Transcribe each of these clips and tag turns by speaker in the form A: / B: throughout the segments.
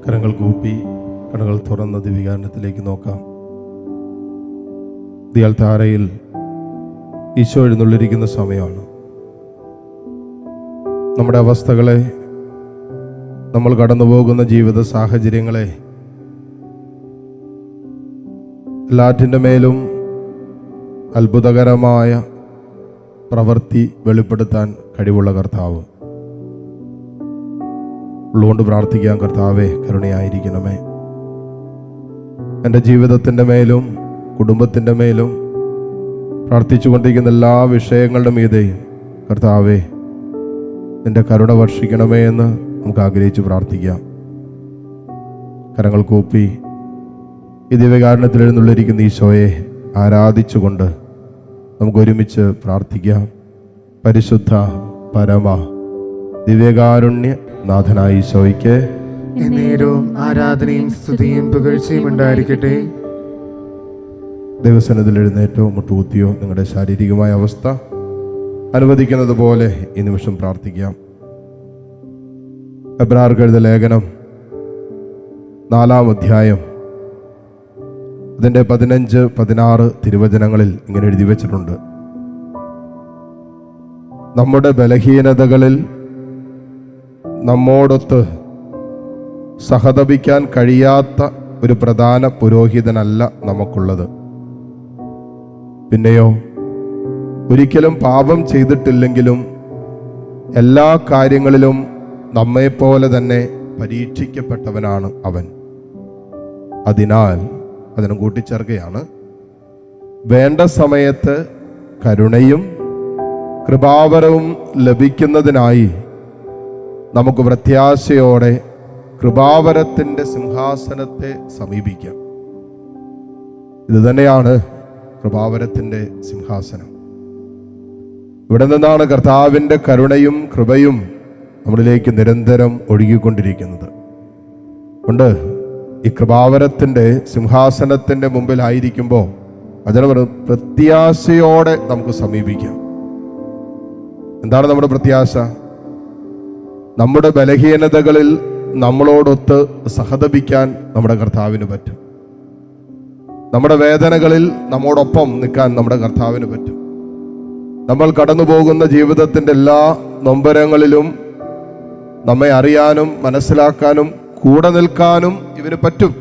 A: കരങ്ങൾ കൂപ്പി കണ്ണുകൾ തുറന്ന ദിവികാരണത്തിലേക്ക് നോക്കാം. ദിയാൽത്താരയിൽ ഈശോ എഴുന്നള്ളിരിക്കുന്ന സമയമാണ്. നമ്മുടെ അവസ്ഥകളെ, നമ്മൾ കടന്നുപോകുന്ന ജീവിത സാഹചര്യങ്ങളെ എല്ലാറ്റിൻ്റെ മേലും അത്ഭുതകരമായ പ്രവൃത്തി വെളിപ്പെടുത്താൻ കഴിവുള്ള കർത്താവ്. ഉള്ളുകൊണ്ട് പ്രാർത്ഥിക്കാം, കർത്താവേ കരുണയായിരിക്കണമേ. എൻ്റെ ജീവിതത്തിൻ്റെ മേലും കുടുംബത്തിൻ്റെ മേലും പ്രാർത്ഥിച്ചുകൊണ്ടിരിക്കുന്ന എല്ലാ വിഷയങ്ങളുടെ മീതെയും കർത്താവേ നിൻ്റെ കരുണ വർഷിക്കണമേ എന്ന് നമുക്ക് ആഗ്രഹിച്ച് പ്രാർത്ഥിക്കാം. കരങ്ങൾ കൂപ്പി ഈ ദിവ്യകാരുണ്യത്തിൽ എഴുന്നള്ളിരിക്കുന്ന ഈശോയെ ആരാധിച്ചുകൊണ്ട് നമുക്ക് ഒരുമിച്ച് പ്രാർത്ഥിക്കാം. പരിശുദ്ധ പരമ ദിവ്യകാരുണ്യ നാഥനായ ഈശോയ്ക്ക്
B: എന്നേരവും ആരാധനയും സ്തുതിയും പുകഴ്ചയും ഉണ്ടായിരിക്കട്ടെ.
A: ദൈവസന്നിധിയിൽ എഴുന്നേറ്റോ മുട്ടുകുത്തിയോ നിങ്ങളുടെ ശാരീരികമായ അവസ്ഥ അനുവദിക്കുന്നത് പോലെ ഈ നിമിഷം പ്രാർത്ഥിക്കാം. എബ്രായർക്ക് എഴുതിയ ലേഖനം 4-ാം അധ്യായം അതിൻ്റെ 15-16 തിരുവചനങ്ങളിൽ ഇങ്ങനെ എഴുതി വച്ചിട്ടുണ്ട്: നമ്മുടെ ബലഹീനതകളിൽ നമ്മോടൊത്ത് സഹതപിക്കാൻ കഴിയാത്ത ഒരു പ്രധാന പുരോഹിതനല്ല നമുക്കുള്ളത്. പിന്നെയോ ഒരിക്കലും പാപം ചെയ്തിട്ടില്ലെങ്കിലും എല്ലാ കാര്യങ്ങളിലും നമ്മെപ്പോലെ തന്നെ പരീക്ഷിക്കപ്പെട്ടവനാണ് അവൻ. അതിനാൽ അതിനും കൂട്ടിച്ചേർക്കുകയാണ്, വേണ്ട സമയത്ത് കരുണയും കൃപാവരവും ലഭിക്കുന്നതിനായി നമുക്ക് പ്രത്യാശയോടെ കൃപാവരത്തിൻ്റെ സിംഹാസനത്തെ സമീപിക്കാം. ഇത് തന്നെയാണ് കൃപാവരത്തിൻ്റെ സിംഹാസനം. ഇവിടെ നിന്നാണ് കർത്താവിൻ്റെ കരുണയും കൃപയും നമ്മളിലേക്ക് നിരന്തരം ഒഴുകിക്കൊണ്ടിരിക്കുന്നത്. കൊണ്ട് ഈ കൃപാവരത്തിൻ്റെ സിംഹാസനത്തിൻ്റെ മുമ്പിലായിരിക്കുമ്പോൾ അതിനെ പ്രത്യാശയോടെ നമുക്ക് സമീപിക്കാം. എന്താണ് നമ്മുടെ പ്രത്യാശ? നമ്മുടെ ബലഹീനതകളിൽ നമ്മളോടൊത്ത് സഹതപിക്കാൻ നമ്മുടെ കർത്താവിന് പറ്റും. നമ്മുടെ വേദനകളിൽ നമ്മോടൊപ്പം നിൽക്കാൻ നമ്മുടെ കർത്താവിന് പറ്റും. നമ്മൾ കടന്നു പോകുന്ന ജീവിതത്തിൻ്റെ എല്ലാ നൊമ്പരങ്ങളിലും നമ്മെ അറിയാനും മനസ്സിലാക്കാനും കൂടെ നിൽക്കാനും ഇവന് പറ്റും.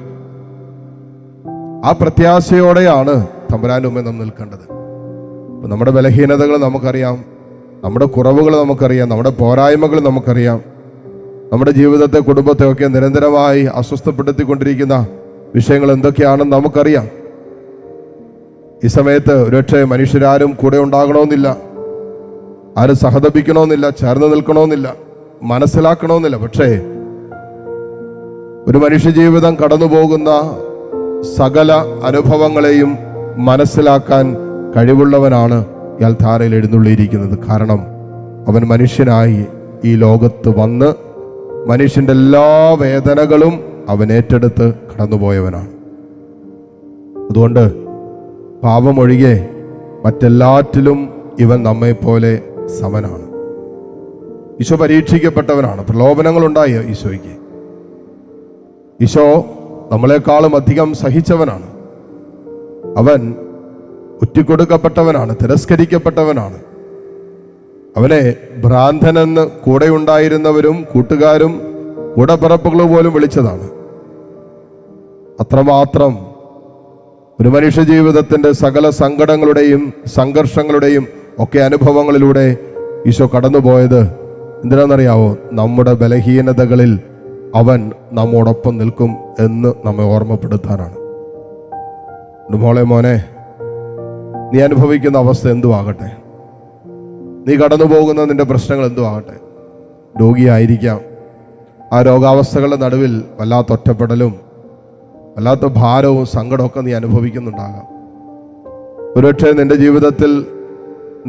A: ആ പ്രത്യാശയോടെയാണ് തമ്പുരാന്റെ മുമ്പിൽ നാം നിൽക്കേണ്ടത്. നമ്മുടെ ബലഹീനതകൾ നമുക്കറിയാം, നമ്മുടെ കുറവുകൾ നമുക്കറിയാം, നമ്മുടെ പോരായ്മകൾ നമുക്കറിയാം. നമ്മുടെ ജീവിതത്തെ, കുടുംബത്തെ ഒക്കെ നിരന്തരമായി അസ്വസ്ഥപ്പെടുത്തിക്കൊണ്ടിരിക്കുന്ന വിഷയങ്ങൾ എന്തൊക്കെയാണെന്ന് നമുക്കറിയാം. ഈ സമയത്ത് ഒരുപക്ഷെ മനുഷ്യരാരും കൂടെ ഉണ്ടാകണമെന്നില്ല, ആരും സഹതപിക്കണമെന്നില്ല, ചേർന്ന് നിൽക്കണമെന്നില്ല, മനസ്സിലാക്കണമെന്നില്ല. പക്ഷേ ഒരു മനുഷ്യജീവിതം കടന്നു പോകുന്ന സകല അനുഭവങ്ങളെയും മനസ്സിലാക്കാൻ കഴിവുള്ളവനാണ് ഇയാൾ ധാരയിൽ എഴുന്നള്ളിയിരിക്കുന്നത്. കാരണം അവൻ മനുഷ്യനായി ഈ ലോകത്ത് വന്ന് മനുഷ്യൻ്റെ എല്ലാ വേദനകളും അവൻ ഏറ്റെടുത്ത് കടന്നുപോയവനാണ്. അതുകൊണ്ട് പാപമൊഴികെ മറ്റെല്ലാറ്റിലും ഇവൻ നമ്മെപ്പോലെ സമനാണ്. ഈശോ പരീക്ഷിക്കപ്പെട്ടവനാണ്. പ്രലോഭനങ്ങളുണ്ടായി ഈശോയ്ക്ക്. ഈശോ നമ്മളെക്കാളും അധികം സഹിച്ചവനാണ്. അവൻ ഒറ്റിക്കൊടുക്കപ്പെട്ടവനാണ്, തിരസ്കരിക്കപ്പെട്ടവനാണ്. അവനെ ഭ്രാന്തനെന്ന് കൂടെ ഉണ്ടായിരുന്നവരും കൂട്ടുകാരും കൂടപ്പിറപ്പുകൾ പോലും വിളിച്ചതാണ്. അത്രമാത്രം ഒരു മനുഷ്യ ജീവിതത്തിൻ്റെ സകല സങ്കടങ്ങളുടെയും സംഘർഷങ്ങളുടെയും ഒക്കെ അനുഭവങ്ങളിലൂടെ ഈശോ കടന്നുപോയത് എന്തിനാണെന്നറിയാവോ? നമ്മുടെ ബലഹീനതകളിൽ അവൻ നമ്മോടൊപ്പം നിൽക്കും എന്ന് നമ്മെ ഓർമ്മപ്പെടുത്താനാണ്. മോളെ, മോനെ, നീ അനുഭവിക്കുന്ന അവസ്ഥ എന്തുവാകട്ടെ, നീ കടന്നു പോകുന്ന നിന്റെ പ്രശ്നങ്ങൾ എന്തുവാകട്ടെ, രോഗിയായിരിക്കാം. ആ രോഗാവസ്ഥകളുടെ നടുവിൽ വല്ലാത്ത ഒറ്റപ്പെടലും വല്ലാത്ത ഭാരവും സങ്കടമൊക്കെ നീ അനുഭവിക്കുന്നുണ്ടാകാം. ഒരുപക്ഷെ നിന്റെ ജീവിതത്തിൽ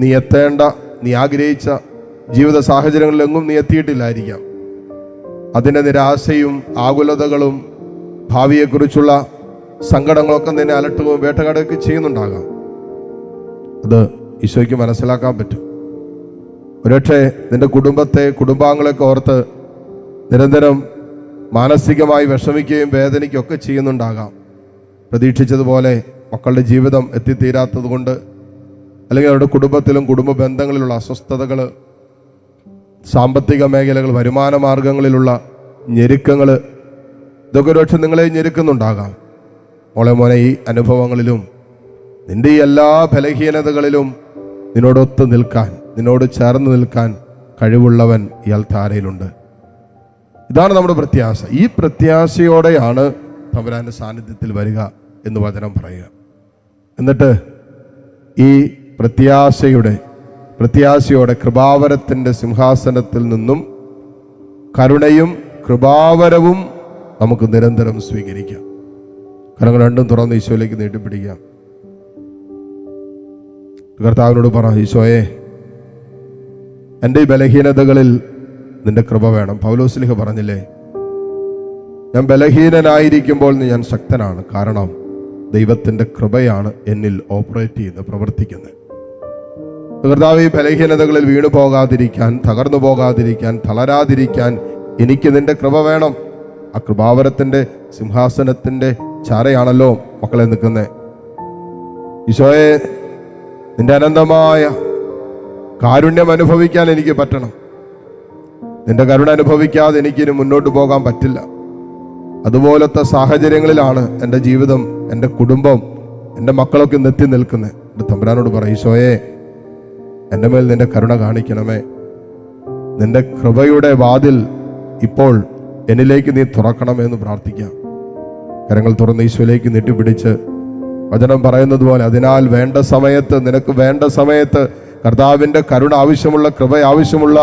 A: നീ എത്തേണ്ട, നീ ആഗ്രഹിച്ച ജീവിത സാഹചര്യങ്ങളിലെങ്ങും നീ എത്തിയിട്ടില്ലായിരിക്കാം. അതിൻ്റെ നിരാശയും ആകുലതകളും ഭാവിയെക്കുറിച്ചുള്ള സങ്കടങ്ങളൊക്കെ നിന്നെ അലട്ടുകയും വേട്ടക്കാടുകയൊക്കെ ചെയ്യുന്നുണ്ടാകാം. അത് ഈശോയ്ക്ക് മനസ്സിലാക്കാൻ പറ്റും. ഒരുപക്ഷെ നിന്റെ കുടുംബത്തെ, കുടുംബാംഗങ്ങളൊക്കെ ഓർത്ത് നിരന്തരം മാനസികമായി വിഷമിക്കുകയും വേദനിക്കുകയും ഒക്കെ ചെയ്യുന്നുണ്ടാകാം. പ്രതീക്ഷിച്ചതുപോലെ മക്കളുടെ ജീവിതം എത്തിത്തീരാത്തത് കൊണ്ട്, അല്ലെങ്കിൽ അവരുടെ കുടുംബത്തിലും കുടുംബ ബന്ധങ്ങളിലുള്ള അസ്വസ്ഥതകൾ, സാമ്പത്തിക മേഖലകൾ, വരുമാന മാർഗങ്ങളിലുള്ള ഞെരുക്കങ്ങൾ, ഇതൊക്കെ ഒരുപക്ഷെ നിങ്ങളെ ഞെരുക്കുന്നുണ്ടാകാം. മോനെ ഈ അനുഭവങ്ങളിലും നിന്റെ ഈ എല്ലാ ബലഹീനതകളിലും നിന്നോടൊത്ത് നിൽക്കാൻ, നിന്നോട് ചേർന്ന് നിൽക്കാൻ കഴിവുള്ളവൻ ഈ അൾത്താരയിലുണ്ട്. ഇതാണ് നമ്മുടെ പ്രത്യാശ. ഈ പ്രത്യാശയോടെയാണ് തമ്പുരാന്റെ സാന്നിധ്യത്തിൽ വരിക എന്ന് വചനം പറയുക. എന്നിട്ട് ഈ പ്രത്യാശയോടെ കൃപാവരത്തിൻ്റെ സിംഹാസനത്തിൽ നിന്നും കരുണയും കൃപാവരവും നമുക്ക് നിരന്തരം സ്വീകരിക്കാം. കരങ്ങൾ രണ്ടും തുറന്ന് ഈശോയിലേക്ക് നീട്ടിപ്പിടിക്കാം. കർത്താവിനോട് പറ, ഈശോയെ, എൻ്റെ ഈ ബലഹീനതകളിൽ നിന്റെ കൃപ വേണം. പൗലോസ്ലീഹ പറഞ്ഞില്ലേ, ഞാൻ ബലഹീനനായിരിക്കുമ്പോൾ ഞാൻ ശക്തനാണ്, കാരണം ദൈവത്തിൻ്റെ കൃപയാണ് എന്നിൽ ഓപ്പറേറ്റ് ചെയ്യുന്നത്, പ്രവർത്തിക്കുന്നത്. കർത്താവ്, ഈ ബലഹീനതകളിൽ വീണു പോകാതിരിക്കാൻ, തകർന്നു പോകാതിരിക്കാൻ, തളരാതിരിക്കാൻ എനിക്ക് നിന്റെ കൃപ വേണം. ആ കൃപാവരത്തിൻ്റെ സിംഹാസനത്തിൻ്റെ ചാരയാണല്ലോ മക്കളെ നിൽക്കുന്നത്. ഈശോയെ, നിന്റെ അനന്തമായ കാരുണ്യം അനുഭവിക്കാൻ എനിക്ക് പറ്റണം. നിന്റെ കരുണ അനുഭവിക്കാതെ എനിക്കിനി മുന്നോട്ട് പോകാൻ പറ്റില്ല. അതുപോലത്തെ സാഹചര്യങ്ങളിലാണ് എൻ്റെ ജീവിതം, എൻ്റെ കുടുംബം, എൻ്റെ മക്കളൊക്കെ എത്തി നിൽക്കുന്നത്. എൻ്റെ തമ്പുരാനോട് പറ, ഈശോയെ, എൻ്റെ മേൽ നിന്റെ കരുണ കാണിക്കണമേ. നിന്റെ കൃപയുടെ വാതിൽ ഇപ്പോൾ എന്നിലേക്ക് നീ തുറക്കണമെന്ന് പ്രാർത്ഥിക്കാം. കരങ്ങൾ തുറന്ന് ഈശോയിലേക്ക് നീട്ടിപ്പിടിച്ച് വചനം പറയുന്നത് പോലെ, അതിനാൽ വേണ്ട സമയത്ത്, നിനക്ക് വേണ്ട സമയത്ത് കർത്താവിൻ്റെ കരുണ ആവശ്യമുള്ള, കൃപ ആവശ്യമുള്ള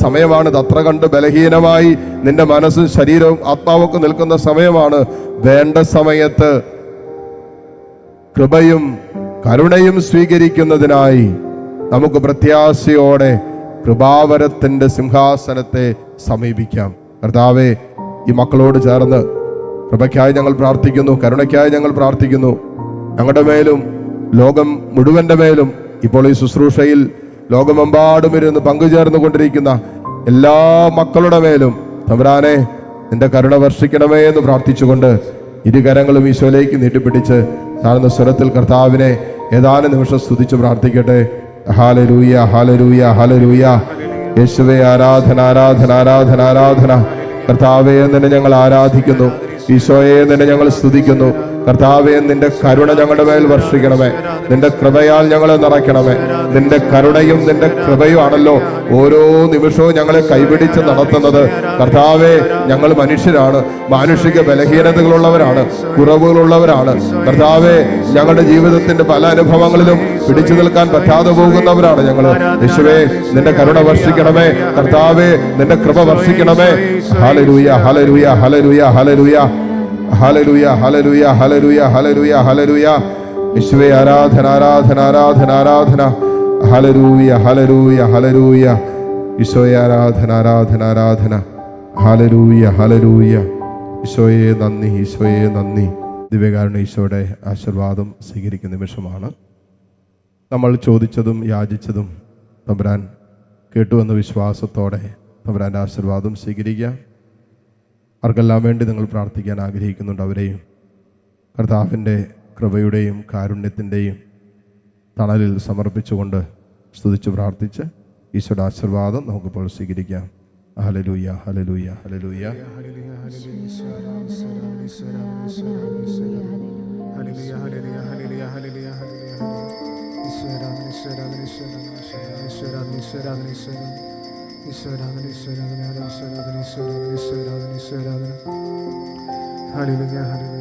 A: സമയമാണിത്. അത്ര കണ്ട് ബലഹീനമായി നിന്റെ മനസ്സും ശരീരവും ആത്മാവൊക്കെ നിൽക്കുന്ന സമയമാണ്. വേണ്ട സമയത്ത് കൃപയും കരുണയും സ്വീകരിക്കുന്നതിനായി നമുക്ക് പ്രത്യാശയോടെ കൃപാവരത്തിൻ്റെ സിംഹാസനത്തെ സമീപിക്കാം. കർത്താവേ, ഈ മക്കളോട് ചേർന്ന് കൃപയ്ക്കായി ഞങ്ങൾ പ്രാർത്ഥിക്കുന്നു, കരുണയ്ക്കായി ഞങ്ങൾ പ്രാർത്ഥിക്കുന്നു. ഞങ്ങളുടെ മേലും ലോകം മുഴുവൻ്റെ മേലും ഇപ്പോൾ ഈ ശുശ്രൂഷയിൽ ലോകമെമ്പാടും ഇരുന്ന് പങ്കുചേർന്നു കൊണ്ടിരിക്കുന്ന എല്ലാ മക്കളുടെ മേലും തമ്പുരാനെ നിന്റെ കരുണ വർഷിക്കണമേ എന്ന് പ്രാർത്ഥിച്ചുകൊണ്ട് ഇരുകരങ്ങളും ഈശോയിലേക്ക് നീട്ടിപ്പിടിച്ച് താഴ്ന്ന സ്വരത്തിൽ കർത്താവിനെ ഏതാനും നിമിഷം സ്തുതിച്ച് പ്രാർത്ഥിക്കട്ടെ. ഹല്ലേലൂയ, ഹല്ലേലൂയ, ഹല്ലേലൂയ. യേശുവേ, ആരാധന, ആരാധന, ആരാധന, ആരാധന. കർത്താവേ, നിന്നെ ഞങ്ങൾ ആരാധിക്കുന്നു. ഈശോയെ, നിന്നെ ഞങ്ങൾ സ്തുതിക്കുന്നു. കർത്താവേ, നിന്റെ കരുണ ഞങ്ങളുടെ മേൽ വർഷിക്കണമേ. നിന്റെ കൃപയാൽ ഞങ്ങളെ നിറയ്ക്കണമേ. നിന്റെ കരുണയും നിന്റെ കൃപയും ആണല്ലോ ഓരോ നിമിഷവും ഞങ്ങളെ കൈപിടിച്ച് നടത്തുന്നത്. കർത്താവേ, ഞങ്ങൾ മനുഷ്യരാണ്, മാനുഷിക ബലഹീനതകളുള്ളവരാണ്, കുറവുകളുള്ളവരാണ്. കർത്താവേ, ഞങ്ങളുടെ ജീവിതത്തിന്റെ പല അനുഭവങ്ങളിലും പിടിച്ചു നിൽക്കാൻ പറ്റാതെ പോകുന്നവരാണ് ഞങ്ങൾ. യേശുവേ, നിന്റെ കരുണ വർഷിക്കണമേ. കർത്താവേ, നിന്റെ കൃപ വർഷിക്കണമേ. ഹല്ലേലൂയ, ഹല്ലേലൂയ, ഹല്ലേലൂയ, ഹല്ലേലൂയ, ഹല്ലേലൂയ, ഹല്ലേലൂയ, ഹല്ലേലൂയ, ഹല്ലേലൂയ, ഹല്ലേലൂയ. യേശുവേ, ആരാധന, ആരാധന, ആരാധന, ആരാധന. ഹല്ലേലൂയ, ഹല്ലേലൂയ, ഹല്ലേലൂയ. ഈശോയെ, ആരാധന, ആരാധന, ആരാധന. ഹല്ലേലൂയ, ഹല്ലേലൂയ. ഈശോയെ നന്ദി, ഈശോയെ നന്ദി. ദിവ്യകാരുണ്യ ഈശോയുടെ ആശീർവാദം സ്വീകരിക്കുന്ന നിമിഷമാണ്. നമ്മൾ ചോദിച്ചതും യാചിച്ചതും തമ്പുരാൻ കേട്ടുവെന്ന വിശ്വാസത്തോടെ തമ്പുരാൻ്റെ ആശീർവാദം സ്വീകരിക്കുക. ആർക്കെല്ലാം വേണ്ടി നിങ്ങൾ പ്രാർത്ഥിക്കാൻ ആഗ്രഹിക്കുന്നുണ്ട് അവരെയും കർത്താവിൻ്റെ കൃപയുടെയും കാരുണ്യത്തിൻ്റെയും തണലിൽ സമർപ്പിച്ചുകൊണ്ട് സ്തുതിച്ച് പ്രാർത്ഥിച്ച് ഈശോയുടെ ആശീർവാദം നമുക്കിപ്പോൾ സ്വീകരിക്കാം. ഹല്ലേലൂയ, ഹല്ലേലൂയ, ഹല്ലേലൂയ.
B: ഹല്ലേലൂയ, ഹല്ലേലൂയ.